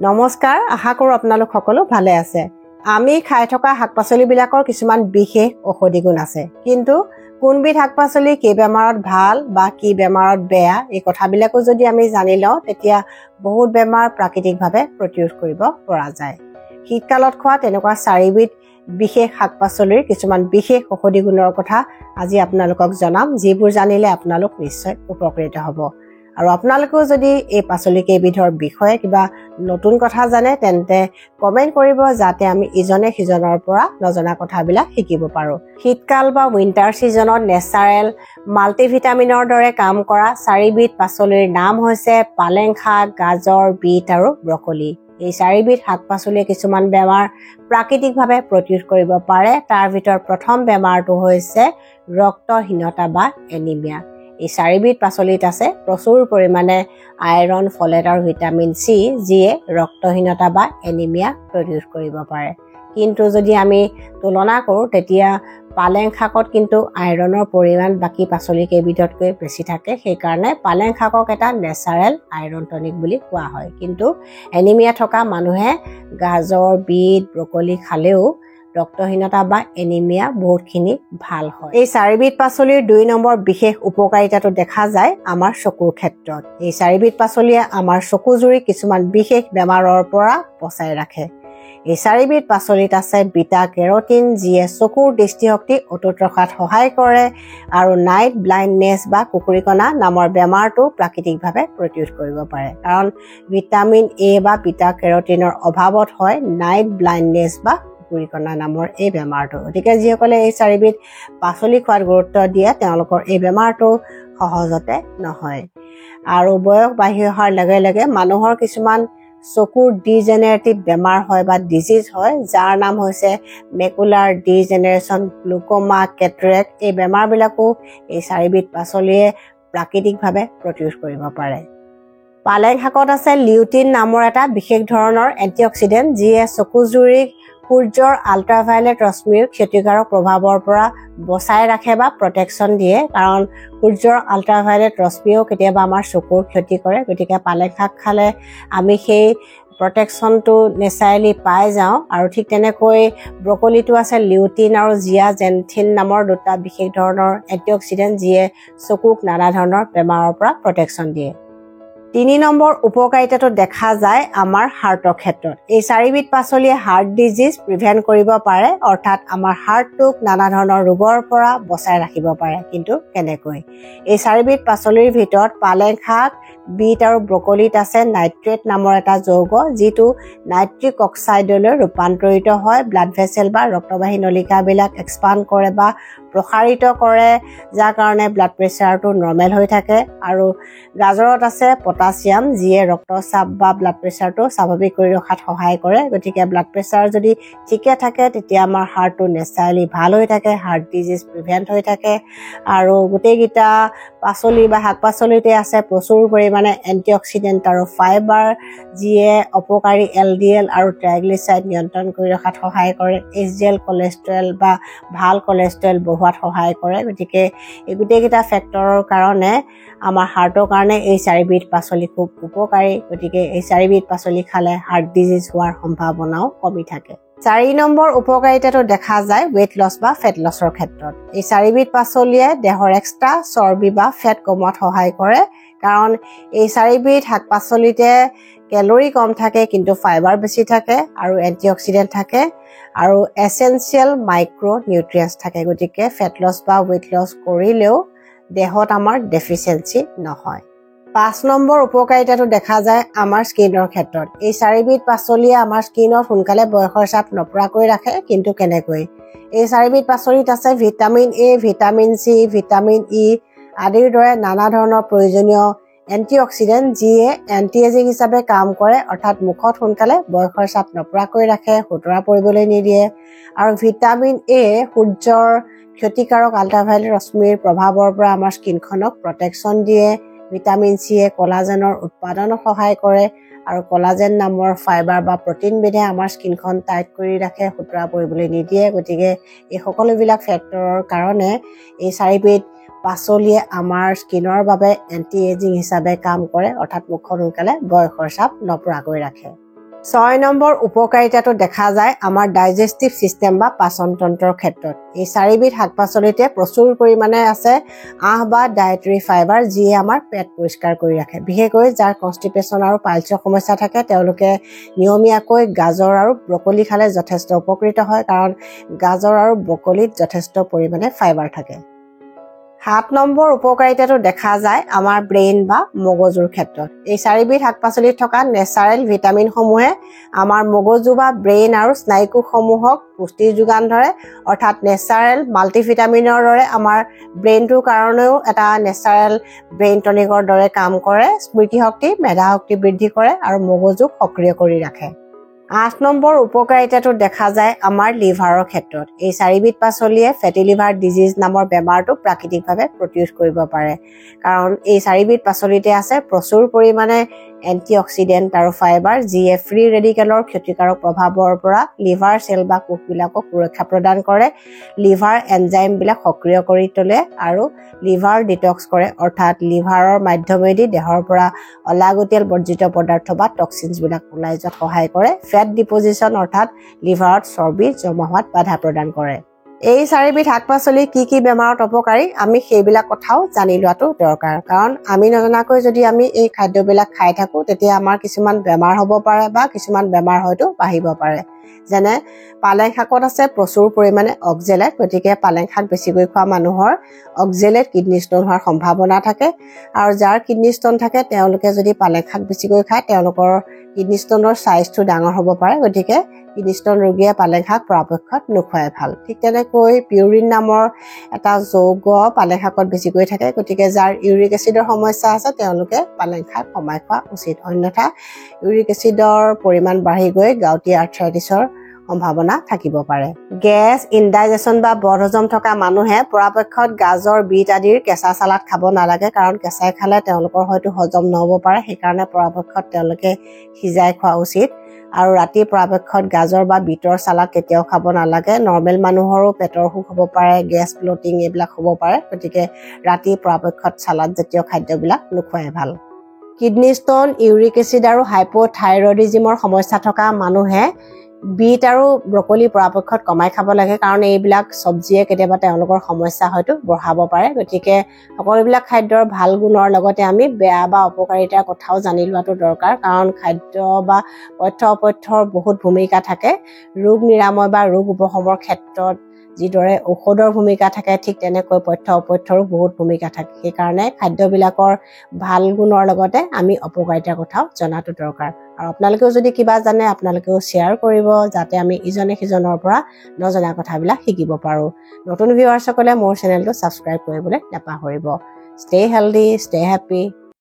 নমস্কাৰ, আশা কৰোঁ আপোনালোক সকলো ভালে আছে। আমি খাই থকা শাক-পাচলিবিলাকৰ কিছুমান বিশেষ ঔষধি গুণ আছে, কিন্তু কোনবিধ শাক-পাচলি কি বেমাৰত ভাল বা কি বেমাৰত বেয়া এই কথাবিলাকো যদি আমি জানি লওঁ তেতিয়া বহুত বেমাৰ প্ৰাকৃতিকভাৱে প্ৰতিৰোধ কৰিব পৰা যায়। শীতকালত খোৱা তেনেকুৱা 4বিধ বিশেষ শাক-পাচলিৰ কিছুমান বিশেষ ঔষধি গুণৰ কথা আজি আপোনালোকক জনাম, যিবোৰ জানিলে আপোনালোক নিশ্চয় উপকৃত হ'ব। আৰু আপোনালোকেও যদি এই পাচলি কেইবিধৰ বিষয়ে কিবা নতুন কথা জানে তেন্তে কমেণ্ট কৰিব, যাতে আমি ইজনে সিজনৰ পৰা নজনা কথাবিলাক শিকিব পাৰোঁ। শীতকাল বা উইণ্টাৰ ছিজনত নেচাৰেল মাল্টিভিটামিনৰ দৰে কাম কৰা 4বিধ পাচলিৰ নাম হৈছে পালেং শাক, গাজৰ, বিট আৰু ব্ৰকলি। এই 4বিধ শাক-পাচলিয়ে কিছুমান বেমাৰ প্ৰাকৃতিকভাৱে প্ৰতিৰোধ কৰিব পাৰে। তাৰ ভিতৰত প্ৰথম বেমাৰটো হৈছে ৰক্তহীনতা বা এনিমিয়া। এই 4বিধ পাচলিত আছে প্ৰচুৰ পৰিমাণে আইৰণ, ফলেট আৰু ভিটামিন চি, যিয়ে ৰক্তহীনতা বা এনিমিয়া প্ৰতিৰোধ কৰিব পাৰে। কিন্তু যদি আমি তুলনা কৰোঁ তেতিয়া পালেং শাকত কিন্তু আইৰণৰ পৰিমাণ বাকী পাচলি কেইবিধতকৈ বেছি থাকে। সেইকাৰণে পালেং শাকক এটা নেচাৰেল আইৰণ টনিক বুলি কোৱা হয়। কিন্তু এনিমিয়া থকা মানুহে গাজৰ, বিট, ব্ৰকলি খালেও ৰক্তহীনতা বা এনিমিয়া বহুতখিনি ভাল হয়। এই 4বিধ পাচলিৰ 2 নম্বৰ বিশেষ উপকাৰিতাটো দেখা যায় আমাৰ চকুৰ ক্ষেত্ৰত। এই 4বিধ পাচলিয়ে আমাৰ চকুজুৰি কিছুমান বিশেষ বেমাৰৰ পৰা বচাই ৰাখে। এই 4বিধ পাচলিত আছে বিটা কেৰটিন, যিয়ে চকুৰ দৃষ্টিশক্তি অটুট ৰখাত সহায় কৰে আৰু নাইট ব্লাইণ্ডনেছ বা কুকুৰিকণা নামৰ বেমাৰটো প্ৰাকৃতিকভাৱে প্ৰতিৰোধ কৰিব পাৰে। কাৰণ ভিটামিন এ বা বিটা কেৰটিনৰ অভাৱত হয় নাইট ব্লাইণ্ডনেছ বা কুকুৰিকণা নামৰ এই বেমাৰটো। গতিকে যিসকলে এই 4বিধ পাচলি খোৱাত গুৰুত্ব দিয়ে তেওঁলোকৰ এই বেমাৰটো সহজতে নহয়। আৰু বয়স বাঢ়ি অহাৰ লগে লগে মানুহৰ কিছুমান চকুৰ ডিজেনেৰেটিভ বেমাৰ হয় বা ডিজিজ হয়, যাৰ নাম হৈছে মেকুলাৰ ডিজেনেৰেশ্যন, গ্লুক'মা, কেটৰেক্ট। এই বেমাৰবিলাকো এই 4বিধ পাচলিয়ে প্ৰাকৃতিকভাৱে প্ৰতিৰোধ কৰিব পাৰে। পালেং শাকত আছে লিউটিন নামৰ এটা বিশেষ ধৰণৰ এণ্টিঅক্সিডেণ্ট, যিয়ে চকুজুৰিক সূৰ্যৰ আল্ট্ৰাভায়লেট ৰশ্মিৰ ক্ষতিকাৰক প্ৰভাৱৰ পৰা বচাই ৰাখে বা প্ৰটেকশ্যন দিয়ে। কাৰণ সূৰ্যৰ আল্ট্ৰাভায়লেট ৰশ্মিয়েও কেতিয়াবা আমাৰ চকুৰ ক্ষতি কৰে। গতিকে পালেং শাক খালে আমি সেই প্ৰটেকশ্যনটো নেচাৰেলি পাই যাওঁ। আৰু ঠিক তেনেকৈ ব্ৰকলিটো আছে লিউটিন আৰু জিয়াজেনথিন নামৰ 2টা বিশেষ ধৰণৰ এণ্টিঅক্সিডেণ্ট, যিয়ে চকুক নানা ধৰণৰ বেমাৰৰ পৰা প্ৰটেকশ্যন দিয়ে। 3 নম্বৰ উপকাৰিতাটো দেখা যায় আমাৰ হাৰ্টৰ ক্ষেত্ৰত। এই 4বিধ পাচলিয়ে হাৰ্ট ডিজিজ প্ৰিভেণ্ট কৰিব পাৰে, অৰ্থাৎ আমাৰ হাৰ্টটোক নানা ধৰণৰ ৰোগৰ পৰা বচাই ৰাখিব পাৰে। কিন্তু কেনেকৈ? এই 4বিধ পাচলিৰ ভিতৰত পালেং শাক, বিট আৰু ব্ৰকলিত আছে নাইট্ৰেট নামৰ এটা যৌগ, যিটো নাইট্ৰিক অক্সাইডলৈ ৰূপান্তৰিত হয়, ব্লাড ভেচেল বা ৰক্তবাহী নলিকাবিলাক এক্সপাণ্ড কৰে বা প্ৰসাৰিত কৰে, যাৰ কাৰণে ব্লাড প্ৰেছাৰটো নৰ্মেল হৈ থাকে। আৰু গাজৰত আছে পটাছিয়াম, যিয়ে ৰক্তচাপ বা ব্লাড প্ৰেছাৰটো স্বাভাৱিক কৰি ৰখাত সহায় কৰে। গতিকে ব্লাড প্ৰেছাৰ যদি ঠিকে থাকে তেতিয়া আমাৰ হাৰ্টটো নেচাৰেলি ভাল হৈ থাকে, হাৰ্ট ডিজিজ প্ৰিভেণ্ট হৈ থাকে। আৰু গোটেইকেইটা পাচলি বা শাক পাচলিতে আছে প্ৰচুৰ পৰিমাণে এণ্টিঅক্সিডেণ্ট আৰু ফাইবাৰ, যিয়ে অপকাৰী LDL আৰু ট্ৰাইগ্লিচাইড নিয়ন্ত্ৰণ কৰি ৰখাত সহায় কৰে, HDL কলেষ্ট্ৰল বা ভাল কলেষ্ট্ৰল বঢ়োৱাত সহায় কৰে। গতিকে এই গোটেইকেইটা ফেক্টৰৰ কাৰণে আমাৰ হাৰ্টৰ কাৰণে এই 4বিধ পাচলি খুব উপকাৰী। গতিকে এই 4বিধ পাচলি খালে হাৰ্ট ডিজিজ হোৱাৰ সম্ভাৱনাও কমি থাকে। 4 নম্বৰ উপকাৰিতাটো দেখা যায় ৱেইট লছ বা ফেট লছৰ ক্ষেত্ৰত। এই 4বিধ পাচলিয়ে দেহৰ এক্সট্ৰা চৰ্বি বা ফেট কমোৱাত সহায় কৰে। কাৰণ এই 4বিধ শাক পাচলিতে কেলৰি কম থাকে, কিন্তু ফাইবাৰ বেছি থাকে আৰু এণ্টিঅক্সিডেণ্ট থাকে আৰু এছেঞ্চিয়েল মাইক্ৰ' নিউট্ৰিয়েণ্টছ থাকে। গতিকে ফেট লছ বা ৱেইট লছ কৰিলেও দেহত আমাৰ ডেফিচিয়েঞ্চি নহয়। 5 নম্বৰ উপকাৰিতাটো দেখা যায় আমাৰ স্কিনৰ ক্ষেত্ৰত। এই 4বিধ পাচলিয়ে আমাৰ স্কিনত সোনকালে বয়সৰ চাপ নপৰাকৈ ৰাখে। কিন্তু কেনেকৈ? এই 4বিধ পাচলিত আছে vitamin A, vitamin C, vitamin E আদিৰ দৰে নানা ধৰণৰ প্ৰয়োজনীয় এণ্টিঅক্সিডেণ্ট, যিয়ে এণ্টি এজিং হিচাপে কাম কৰে, অৰ্থাৎ মুখত সোনকালে বয়সৰ চাপ নপৰাকৈ ৰাখে, সুতৰা পৰিবলৈ নিদিয়ে। আৰু ভিটামিন এ সূৰ্যৰ ক্ষতিকাৰক আল্ট্ৰাভায়লেট ৰশ্মিৰ প্ৰভাৱৰ পৰা আমাৰ স্কিনখনক প্ৰটেকশ্যন দিয়ে। ভিটামিন চিয়ে কলাজেনৰ উৎপাদনত সহায় কৰে আৰু কলাজেন নামৰ ফাইবাৰ বা প্ৰটিনবিধে আমাৰ স্কিনখন টাইট কৰি ৰাখে, সুতৰা পৰিবলৈ নিদিয়ে। গতিকে এই সকলোবিলাক ফেক্টৰৰ কাৰণে এই 4বিধ পাচলিয়ে আমাৰ স্কিনৰ বাবে এণ্টি এজিং হিচাপে কাম কৰে, অৰ্থাৎ মুখখন সোনকালে বয়সৰ চাপ নপৰাকৈ ৰাখে। 6 নম্বৰ উপকাৰিতাটো দেখা যায় আমাৰ ডাইজেষ্টিভ সিস্টেম বা পাচন তন্ত্ৰৰ ক্ষেত্ৰত। এই চাৰিবিধ শাক-পাচলিতে প্ৰচুৰ পৰিমাণে আছে আঁহ বা ডায়েটৰী ফাইবাৰ, যিয়ে আমাৰ পেট পৰিষ্কাৰ কৰি ৰাখে। বিশেষকৈ যাৰ কনষ্টিপেশ্যন আৰু পাইলছৰ সমস্যা থাকে তেওঁলোকে নিয়মীয়াকৈ গাজৰ আৰু ব্ৰকলি খালে যথেষ্ট উপকৃত হয়, কাৰণ গাজৰ আৰু ব্ৰকলিত যথেষ্ট পৰিমাণে ফাইবাৰ থাকে। 7 নম্বৰ উপকাৰিতাটো দেখা যায় আমাৰ ব্ৰেইন বা মগজুৰ ক্ষেত্ৰত। এই চাৰিবিধ শাক-পাচলিত থকা নেচাৰেল ভিটামিনসমূহে আমাৰ মগজু বা ব্ৰেইন আৰু স্নায়ুকোষসমূহক পুষ্টি যোগান ধৰে, অৰ্থাৎ নেচাৰেল মাল্টিভিটামিনৰ দৰে আমাৰ ব্ৰেইনটোৰ কাৰণেও এটা নেচাৰেল ব্ৰেইন টনিকৰ দৰে কাম কৰে, স্মৃতিশক্তি, মেধাশক্তি বৃদ্ধি কৰে আৰু মগজুক সক্ৰিয় কৰি ৰাখে। 8 নম্বৰ উপকাৰিতাটো দেখা যায় আমাৰ লিভাৰৰ ক্ষেত্ৰত। এই চাৰিবিধ পাচলিয়ে ফেটি লিভাৰ ডিজিজ নামৰ বেমাৰটো প্ৰাকৃতিকভাৱে প্ৰতিৰোধ কৰিব পাৰে, কাৰণ এই চাৰিবিধ পাচলিতে আছে প্ৰচুৰ পৰিমাণে এণ্টিঅক্সিডেণ্ট আৰু ফাইবাৰ, যিয়ে ফ্ৰী ৰেডিকেলৰ ক্ষতিকাৰক প্ৰভাৱৰ পৰা লিভাৰ চেল বা কোষবিলাকক সুৰক্ষা প্ৰদান কৰে, লিভাৰ এনজাইমবিলাক সক্ৰিয় কৰি তোলে আৰু লিভাৰ ডিটক্স কৰে, অৰ্থাৎ লিভাৰৰ মাধ্যমেদি দেহৰ পৰা অলাগতিয়াল বৰ্জিত পদাৰ্থ বা টক্সিনছবিলাক ওলাই যোৱাত সহায় কৰে, ফেট ডিপজিশ্যন অৰ্থাৎ লিভাৰত চৰ্বি জমা হোৱাত বাধা প্ৰদান কৰে। এই চাৰিবিধ শাক-পাচলি কি বেমাৰত অপকাৰী আমি সেইবিলাক কথাও জানি লোৱাটো দৰকাৰ, কাৰণ আমি নজনাকৈ যদি আমি এই খাদ্যবিলাক খাই থাকোঁ তেতিয়া আমাৰ কিছুমান বেমাৰ হ'ব পাৰে বা কিছুমান বেমাৰ হয়তো বাঢ়িব পাৰে। যেনে পালেং শাকত আছে প্ৰচুৰ পৰিমাণে অক্সেলেট, গতিকে পালেং শাক বেছিকৈ খোৱা মানুহৰ অক্সেলেট কিডনী ষ্ট'ন হোৱাৰ সম্ভাৱনা থাকে, আৰু যাৰ কিডনী ষ্ট'ন থাকে তেওঁলোকে যদি পালেং শাক বেছিকৈ খায় তেওঁলোকৰ কিডনী ষ্ট'নৰ চাইজটো ডাঙৰ হ'ব পাৰে, গতিকে কিডনী ষ্ট'ন ৰোগীয়ে পালেং শাক পৰাপক্ষত নোখোৱাই ভাল। ঠিক তেনেকৈ পিউৰিন নামৰ এটা যৌগ পালেং শাকত বেছিকৈ থাকে, গতিকে যাৰ ইউৰিক এচিডৰ সমস্যা আছে তেওঁলোকে পালেং শাক কমাই খোৱা উচিত, অন্যথা ইউৰিক এচিডৰ পৰিমাণ বাঢ়ি গৈ গাউটি আৰ্থ্ৰাইটিছৰ সম্ভাৱনা থাকিব পাৰে। গেছ, ইনডাইজেশ্যন বা বদহজম থকা মানুহে পৰাপক্ষত গাজৰ, বিট আদিৰ কেঁচা চালাড খাব নালাগে, কাৰণ কেঁচাই খালে তেওঁলোকৰ হয়তো হজম নহ'ব পাৰে, সেইকাৰণে পৰাপক্ষত তেওঁলোকে সিজাই খোৱা উচিত। আৰু ৰাতি পৰাপক্ষত গাজৰ বা বিটৰ চালাড কেতিয়াও খাব নালাগে। নৰ্মেল মানুহৰো পেটৰ অসুখ হ'ব পাৰে, গেছ ব্লটিং এইবিলাক হ'ব পাৰে, গতিকে ৰাতি পৰাপক্ষত চালাড জাতীয় খাদ্যবিলাক নোখোৱাই ভাল। কিডনী ষ্ট'ন, ইউৰিক এচিড আৰু হাইপ'থাইৰয়ডিজমৰ সমস্যা থকা মানুহে বিট আৰু ব্ৰকলি পৰাপক্ষত কমাই খাব লাগে, কাৰণ এইবিলাক চব্জিয়ে কেতিয়াবা তেওঁলোকৰ সমস্যা হয়তো বঢ়াব পাৰে। গতিকে সকলোবিলাক খাদ্যৰ ভাল গুণৰ লগতে আমি বেয়া বা অপকাৰিতাৰ কথাও জানি লোৱাটো দৰকাৰ, কাৰণ খাদ্য বা পথ্য অপথ্যৰ বহুত ভূমিকা থাকে। ৰোগ নিৰাময় বা ৰোগ উপশমৰ ক্ষেত্ৰত যিদৰে ঔষধৰ ভূমিকা থাকে, ঠিক তেনেকৈ পথ্য অপথ্যৰো বহুত ভূমিকা থাকে। সেইকাৰণে খাদ্যবিলাকৰ ভাল গুণৰ লগতে আমি অপকাৰিতাৰ কথাও জনাটো দৰকাৰ। আৰু আপোনালোকেও যদি কিবা জানে আপোনালোকেও শ্বেয়াৰ কৰিব, যাতে আমি ইজনে সিজনৰ পৰা নজনা কথাবিলাক শিকিব পাৰোঁ। নতুন ভিউৱাৰ্ছসকলে মোৰ চেনেলটো ছাবস্ক্ৰাইব কৰিবলৈ নাপাহৰিব। Stay healthy, stay happy.